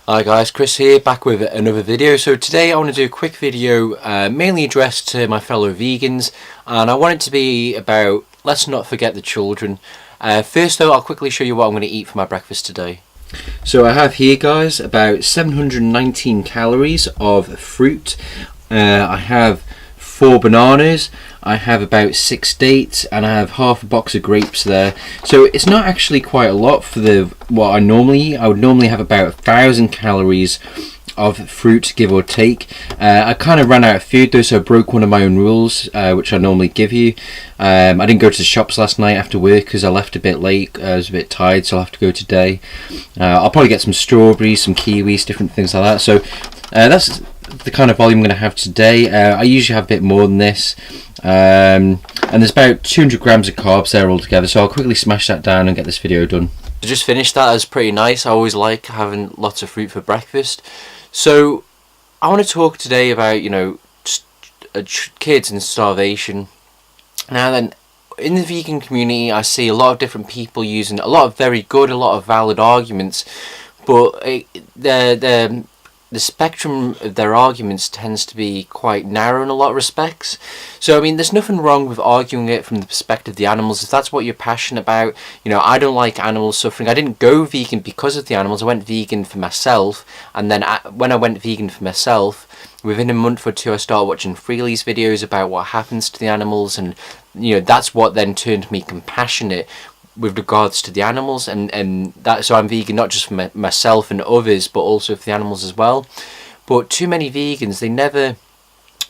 Hi guys, Chris here, back with another video. So today I want to do a quick video mainly addressed to my fellow vegans, and I want it to be about let's not forget the children. First though, I'll quickly show you what I'm going to eat for my breakfast today. So I have here, guys, about 719 calories of fruit. I have 4 bananas, I have about 6 dates, and I have half a box of grapes there. So it's not actually quite a lot for what I normally eat. I would normally have about 1,000 calories of fruit, give or take. I kind of ran out of food though, so I broke one of my own rules, which I normally give you. I didn't go to the shops last night after work because I left a bit late. I was a bit tired, so I'll have to go today. I'll probably get some strawberries, some kiwis, different things like that. So that's the kind of volume I'm going to have today. I usually have a bit more than this, and there's about 200 grams of carbs there altogether, so I'll quickly smash that down and get this video done. I just finished that. It was pretty nice. I always like having lots of fruit for breakfast. So I want to talk today about kids and starvation. Now then, in the vegan community I see a lot of different people using a lot of very good, a lot of valid arguments, but the spectrum of their arguments tends to be quite narrow in a lot of respects. So I mean, there's nothing wrong with arguing it from the perspective of the animals if that's what you're passionate about. I don't like animals suffering. I didn't go vegan because of the animals. I went vegan for myself, and then when I went vegan for myself, within a month or two I started watching Freely's videos about what happens to the animals, and that's what then turned me compassionate with regards to the animals, and that, so I'm vegan not just for myself and others, but also for the animals as well. But too many vegans, they never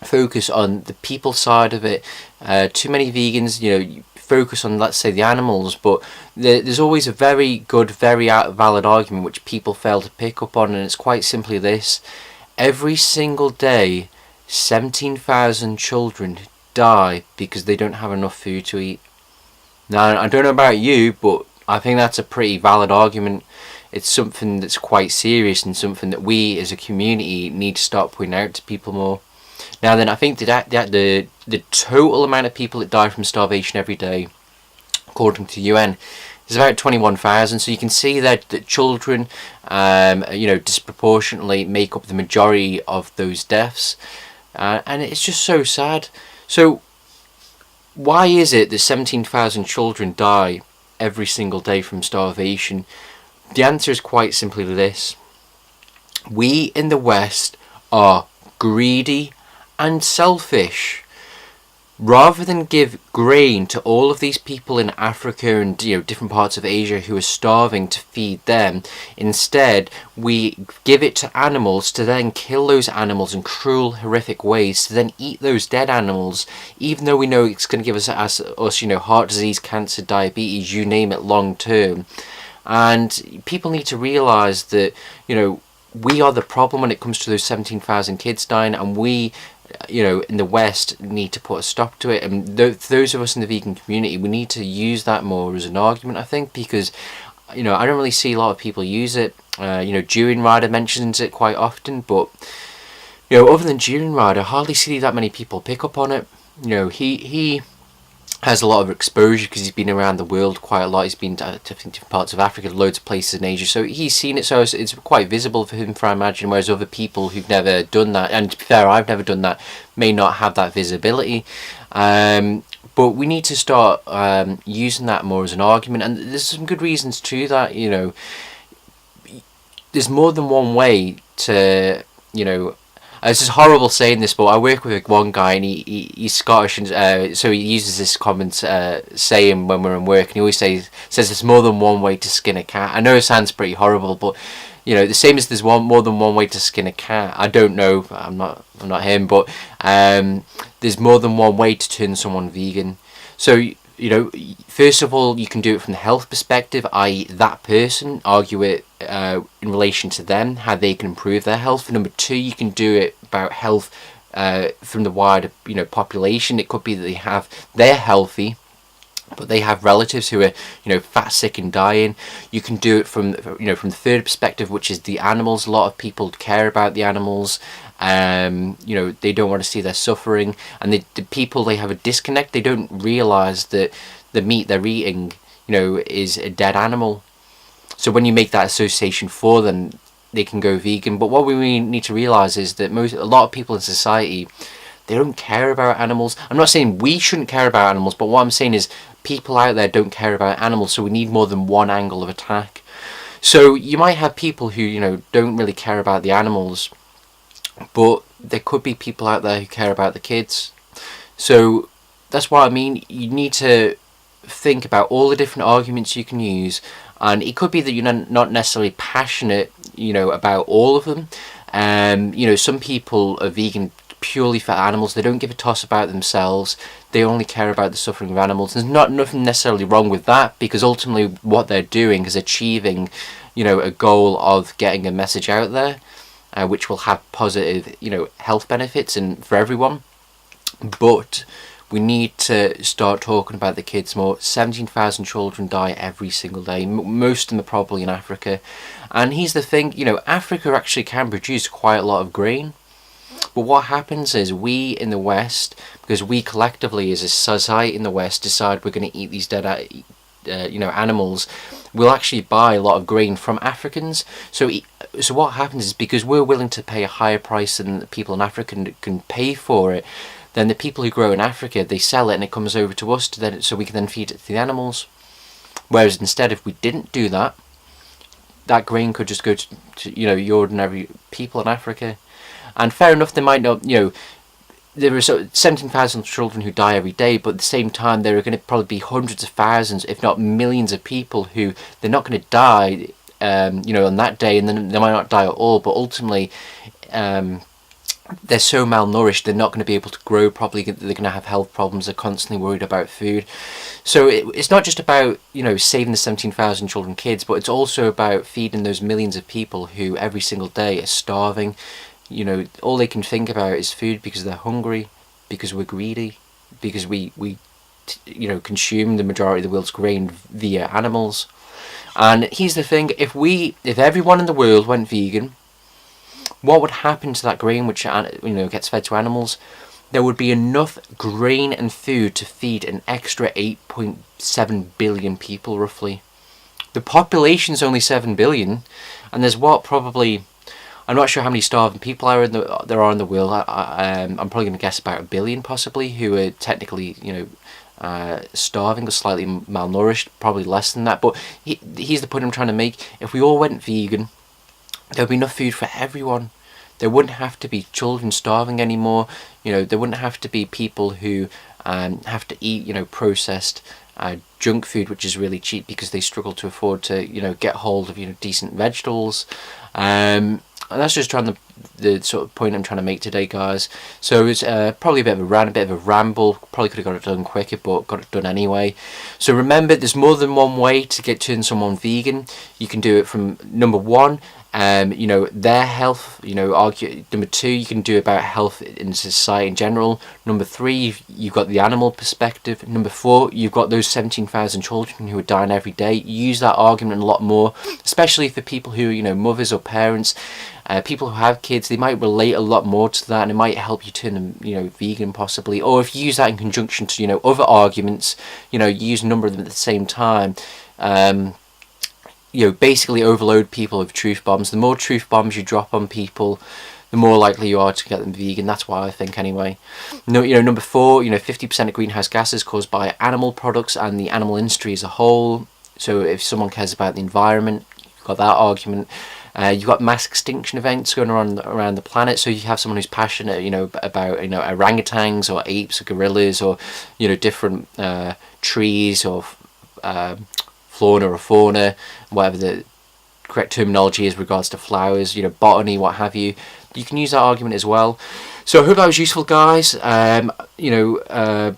focus on the people side of it. Too many vegans, focus on, let's say, the animals, but there's always a very good, very valid argument which people fail to pick up on, and it's quite simply this: every single day 17,000 children die because they don't have enough food to eat. Now, I don't know about you, but I think that's a pretty valid argument. It's something that's quite serious and something that we as a community need to start pointing out to people more. Now then, I think that the total amount of people that die from starvation every day, according to the UN, is about 21,000. So you can see that children, disproportionately make up the majority of those deaths, and it's just so sad. So why is it that 17,000 children die every single day from starvation? The answer is quite simply this: we in the West are greedy and selfish. Rather than give grain to all of these people in Africa and different parts of Asia who are starving to feed them, instead we give it to animals to then kill those animals in cruel, horrific ways, to then eat those dead animals, even though we know it's going to give us heart disease, cancer, diabetes, you name it, long term. And people need to realise that we are the problem when it comes to those 17,000 kids dying, and we in the West need to put a stop to it. And those of us in the vegan community, we need to use that more as an argument, I think, because I don't really see a lot of people use it. Jordan Rider mentions it quite often, but other than Jordan Rider, I hardly see that many people pick up on it. He has a lot of exposure because he's been around the world quite a lot. He's been to different parts of Africa, loads of places in Asia, so he's seen it, so it's quite visible for him, I imagine, whereas other people who've never done that, and to be fair, I've never done that, may not have that visibility. But we need to start using that more as an argument, and there's some good reasons to that. There's more than one way to this is horrible saying this, but I work with one guy, and he's Scottish, and so he uses this common saying when we're in work, and he always says there's more than one way to skin a cat. I know it sounds pretty horrible, but the same as there's more than one way to skin a cat. I don't know, I'm not him, but there's more than one way to turn someone vegan. So first of all, you can do it from the health perspective, i.e. that person, argue it in relation to them, how they can improve their health. Number two, you can do it about health from the wider population. It could be that they're healthy, but they have relatives who are fat, sick and dying. You can do it from from the third perspective, which is the animals. A lot of people care about the animals. They don't want to see their suffering, and the people, they have a disconnect. They don't realise that the meat they're eating is a dead animal. So when you make that association for them, they can go vegan. But what we really need to realize is that a lot of people in society, they don't care about animals. I'm not saying we shouldn't care about animals, but what I'm saying is people out there don't care about animals, so we need more than one angle of attack. So you might have people who, you know, don't really care about the animals, but there could be people out there who care about the kids. So that's what I mean. You need to think about all the different arguments you can use, and it could be that you're not necessarily passionate, you know, about all of them. You know, some people are vegan purely for animals. They don't give a toss about themselves. They only care about the suffering of animals. There's nothing necessarily wrong with that, because ultimately what they're doing is achieving, you know, a goal of getting a message out there, which will have positive, you know, health benefits and for everyone. But we need to start talking about the kids more. 17,000 children die every single day. Most of them are probably in Africa. And here's the thing, you know, Africa actually can produce quite a lot of grain. But what happens is we in the West, because we collectively as a society in the West decide we're going to eat these dead you know, animals, we'll actually buy a lot of grain from Africans. So what happens is, because we're willing to pay a higher price than the people in Africa can pay for it, then the people who grow in Africa, they sell it and it comes over to us so we can then feed it to the animals. Whereas instead, if we didn't do that, that grain could just go to you know, your ordinary people in Africa. And fair enough, they might not, you know, there are 17,000 children who die every day, but at the same time there are going to probably be hundreds of thousands, if not millions of people who they're not going to die, you know, on that day, and then they might not die at all, but ultimately they're so malnourished they're not going to be able to grow properly. They're going to have health problems. They're constantly worried about food. So it's not just about, you know, saving the 17,000 children kids, but it's also about feeding those millions of people who every single day are starving. You know, all they can think about is food because they're hungry, because we're greedy, because we you know, consume the majority of the world's grain via animals. And here's the thing, if everyone in the world went vegan, what would happen to that grain which, you know, gets fed to animals? There would be enough grain and food to feed an extra 8.7 billion people, roughly. The population's only 7 billion, and there's probably, I'm not sure how many starving people there are in the world. I'm probably going to guess about 1 billion, possibly, who are technically, you know, starving or slightly malnourished. Probably less than that. But here's the point I'm trying to make. If we all went vegan, there would be enough food for everyone. There wouldn't have to be children starving anymore. You know, there wouldn't have to be people who have to eat, you know, processed junk food, which is really cheap, because they struggle to afford to, you know, get hold of, you know, decent vegetables. And that's just the sort of point I'm trying to make today, guys. So it's probably a bit of a ramble. Probably could have got it done quicker, but got it done anyway. So remember, there's more than one way to turn someone vegan. You can do it from number one, you know, their health. You know, number two, you can do about health in society in general. Number three, you've got the animal perspective. Number four, you've got those 17,000 children who are dying every day. Use that argument a lot more, especially for people who, you know, mothers or parents, people who have kids. They might relate a lot more to that, and it might help you turn them, you know, vegan possibly. Or if you use that in conjunction to, you know, other arguments, you know, you use a number of them at the same time. You know, basically overload people with truth bombs. The more truth bombs you drop on people, the more likely you are to get them vegan. That's why I think, anyway. No, you know, number four, you know, 50% of greenhouse gases caused by animal products and the animal industry as a whole. So if someone cares about the environment, you've got that argument. You've got mass extinction events going on around the planet. So you have someone who's passionate, you know, about, you know, orangutans or apes or gorillas, or, you know, different trees or flora or fauna, whatever the correct terminology is regards to flowers, you know, botany, what have you. You can use that argument as well. So I hope that was useful, guys. You know,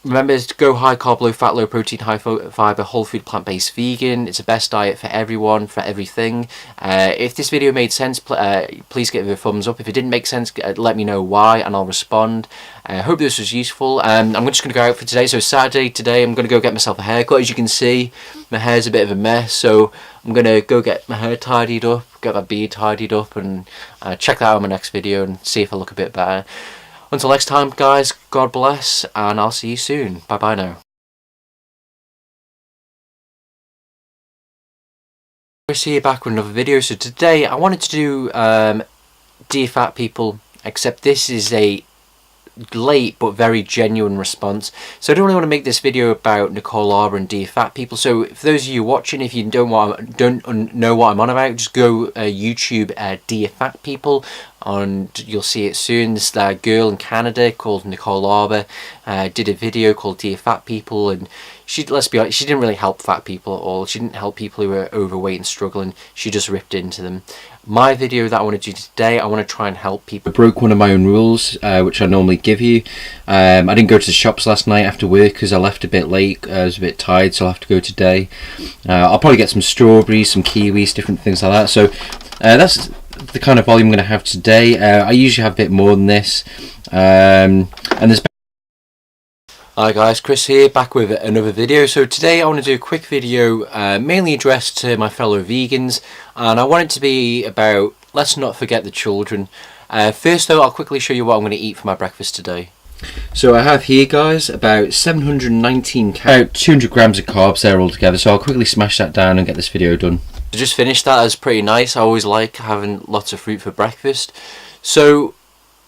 remember to go high carb, low fat, low protein, high fiber, whole food, plant-based, vegan. It's the best diet for everyone, for everything. If this video made sense, please give it a thumbs up. If it didn't make sense, let me know why, and I'll respond. I hope this was useful. I'm just going to go out for today. So Saturday today, I'm going to go get myself a haircut. As you can see, my hair's a bit of a mess, so I'm going to go get my hair tidied up, get my beard tidied up, and check that out in my next video and see if I look a bit better. Until next time, guys, God bless, and I'll see you soon. Bye-bye now. Chris here, back with another video. So today I wanted to do Dear Fat People, except this is a late but very genuine response. So I don't really want to make this video about Nicole Arbour and Dear Fat People. So for those of you watching, if you don't know what I'm on about, just go YouTube Dear Fat People, and you'll see it soon. This girl in Canada called Nicole Arbour did a video called Dear Fat People, and let's be honest, she didn't really help fat people at all. She didn't help people who were overweight and struggling. She just ripped into them. My video that I want to do today, I want to try and help people. I broke one of my own rules, which I normally give you. I didn't go to the shops last night after work because I left a bit late. I was a bit tired, so I'll have to go today. I'll probably get some strawberries, some kiwis, different things like that. So that's the kind of volume I'm going to have today. I usually have a bit more than this. And there's... Hi guys, Chris here, back with another video. So today I want to do a quick video mainly addressed to my fellow vegans, and I want it to be about let's not forget the children. First though, I'll quickly show you what I'm going to eat for my breakfast today. So I have here, guys, about 719 about 200 grams of carbs there altogether, so I'll quickly smash that down and get this video done. I just finished that. That's pretty nice. I always like having lots of fruit for breakfast. So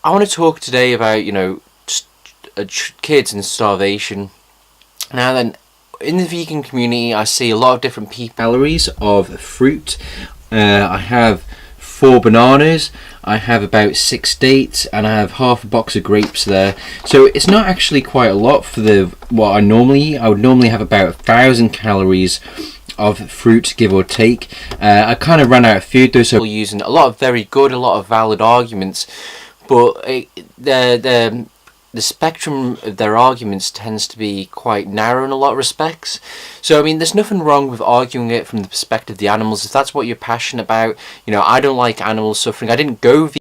I want to talk today about, you know, kids and starvation. Now then, in the vegan community I see a lot of different calories of fruit. I have 4 bananas, I have about 6 dates, and I have half a box of grapes there. So it's not actually quite a lot for what I normally eat. I would normally have about 1,000 calories of fruit, give or take. I kind of ran out of food though, so using a lot of very good, a lot of valid arguments, but the spectrum of their arguments tends to be quite narrow in a lot of respects. So I mean, there's nothing wrong with arguing it from the perspective of the animals if that's what you're passionate about. You know, I don't like animals suffering. I didn't go vegan